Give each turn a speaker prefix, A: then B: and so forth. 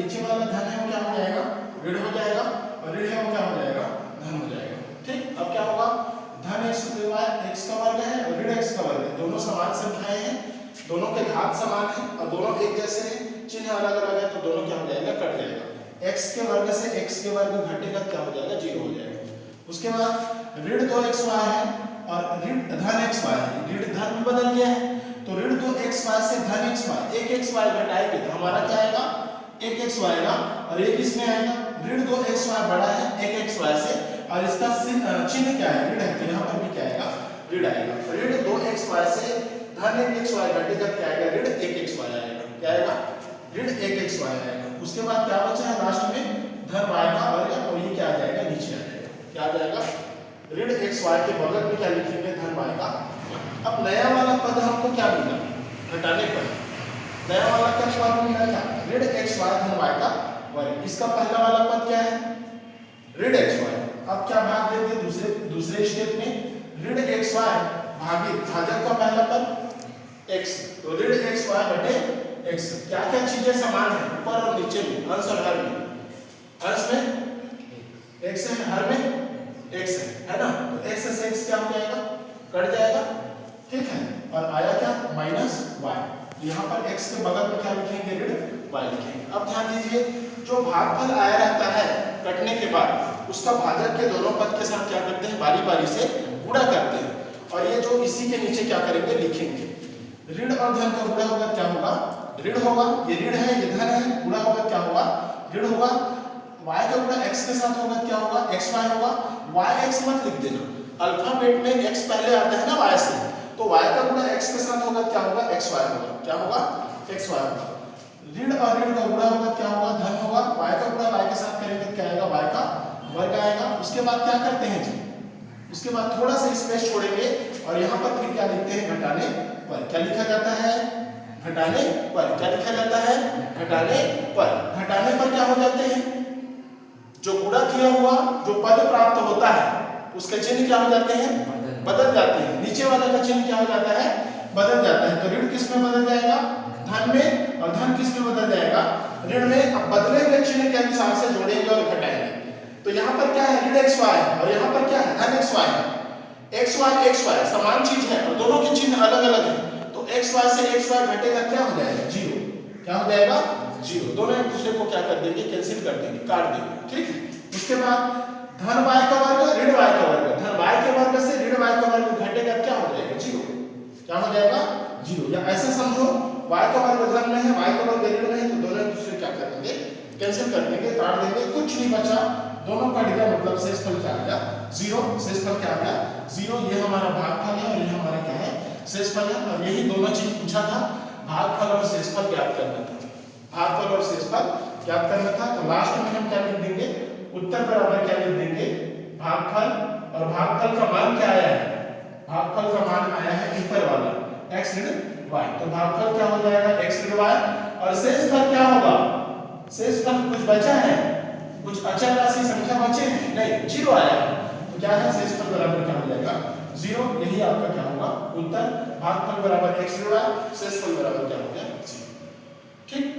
A: नीचे वाला धन है वो क्या हो जाएगा, ऋण हो जाएगा, और ऋण है वो क्या हो जाएगा, धन हो जाएगा। ठीक, अब क्या होगा, धन x का वर्ग है और ऋण x का वर्ग है, दोनों समान संख्याएं हैं, दोनों के घात समान है और दोनों एक जैसे हैं, चिन्ह अलग अलग है, तो दोनों क्या हो जाएगा, कट जाएगा। x के वर्ग से x के वर्ग घटेगा, क्या हो जाएगा, 0 हो जाएगा। उसके बाद ऋण 2xy है और ऋण धन xy है, ऋण धन में बदल गया है, तो ऋण 2xy से धन xy, 1xy घटाएंगे तो हमारा क्या आएगा, 1xy आएगा, और एक इसमें आएगा, ऋण 2xy बड़ा है 1xy से, और इसका चिन्ह क्या है, ऋण है, तो यहाँ पर भी क्या आएगा, ऋण आएगा। ऋण 2xy से धन 1xy घटेगा, क्या आएगा, ऋण 1xy आएगा, क्या आएगा, ऋण 1xy आएगा। उसके बाद क्या बचा है लास्ट में, धन y का वर्ग, और ये क्या आ जाएगा, नीचे आ जाएगा, क्या आ जाएगा, ऋण xy के बगल में क्या लिखेंगे, धन y का। अब नया वाला पद हमको क्या मिला, घटाने पर नया वाला क्या पद मिला, क्या, ऋण xy धन y का वर्ग। इसका पहला वाला पद क्या है, ऋण xy। अब क्या भाग देंगे दूसरे स्टेप में, ऋण xy भागित भाजक का पहला पद x, तो ऋण xy बटे x। क्या क्या चीजें समान है, ऊपर और नीचे में, अंश और हर में, अंश में x है, हर में x है ना, तो x से x क्या हो जाएगा, कट जाएगा। ठीक है, और आया क्या, माइनस y, यहाँ पर x के बगल में क्या लिखेंगे, ऋण y लिखेंगे। अब ध्यान दीजिए, जो भागफल आया रहता है कटने के बाद, उसका भाजक के दोनों पद के साथ क्या करते हैं, बारी बारी से गुणा करते हैं, और ये जो इसी के नीचे क्या करेंगे, लिखेंगे। ऋण और धन का गुणा होगा, क्या होगा, ऋण होगा, ये ऋण है ये धन है, गुणा होगा, क्या होगा, ऋण होगा। y का गुणा x के साथ होगा, क्या होगा, xy होगा। yx मत लिख देना, अल्फाबेट में x पहले आता है ना y से, तो y का गुणा x के साथ होगा, क्या होगा, xy होगा, क्या होगा, xy होगा। ऋण और ऋण का गुणा होगा, क्या होगा, धन होगा। y का गुणा y के साथ करेंगे, क्या आएगा, y का वर्ग आएगा। उसके बाद क्या करते हैं जी, उसके बाद थोड़ा सा स्पेस छोड़ेंगे और यहाँ पर फिर क्या लिखते हैं, घटाने पर। क्या लिखा जाता है, घटाने पर। क्या लिखा जाता है, घटाने पर। घटाने पर क्या हो जाते हैं, जो गुणा किया हुआ जो पद प्राप्त होता है उसके चिन्ह क्या हो जाते हैं, बदल जाते हैं। नीचे वाले का चिन्ह क्या हो जाता है, बदल जाता है। तो ऋण किस में बदल जाएगा, धन में, और धन किस में बदल जाएगा, ऋण में। अब बदले हुए चिन्ह के अनुसार से जोड़ेंगे और घटाएंगे। तो यहाँ पर क्या है, ऋण xy है, और यहाँ पर क्या है, धन xy है। xy समान चीज है और दोनों के चिन्ह अलग अलग है, तो xy से xy घटेगा, क्या हो जाएगा, 0। क्या हो जाएगा, 0। दोनों एक दूसरे को क्या कर देंगे, कैंसिल कर देंगे, काट देंगे। ठीक है, उसके बाद धन y का वर्ग ऋण y का वर्ग, धन y के वर्ग से ऋण y का वर्ग घटेगा, क्या हो जाएगा, 0। क्या हो जाएगा, 0। या ऐसे समझो, y का वर्ग धन में है, y का वर्ग ऋण में है, तो दोनों एक दूसरे क्या कर देंगे, कैंसिल कर देंगे, काट देंगे, कुछ नहीं बचा, दोनों कट गया, मतलब शेषफल क्या आ गया, 0। शेषफल क्या आ गया, 0। ये हमारा भागफल है और ये हमारा क्या है, शेषफल है। और यही दोनों चीज पूछा था, भागफल और शेषफल ज्ञात करना था, भागफल और शेषफल ज्ञात करना था। तो लास्ट में हम क्या लिख देंगे, उत्तर बराबर क्या लिख देंगे, भागफल, और भागफल का मान क्या आया है, भागफल का मान आया है ऊपर वाला x ऋण y, तो भागफल क्या हो जाएगा, x ऋण y। और शेषफल क्या होगा, शेषफल कुछ बचा है, कुछ अचल राशि संख्या बचे हैं, नहीं, 0 आया है, तो क्या है, शेषफल बराबर क्या हो जाएगा, 0। यही आपका क्या होगा उत्तर, भागफल बराबर x ऋण y, शेषफल बराबर क्या हो गया, 0। ठीक।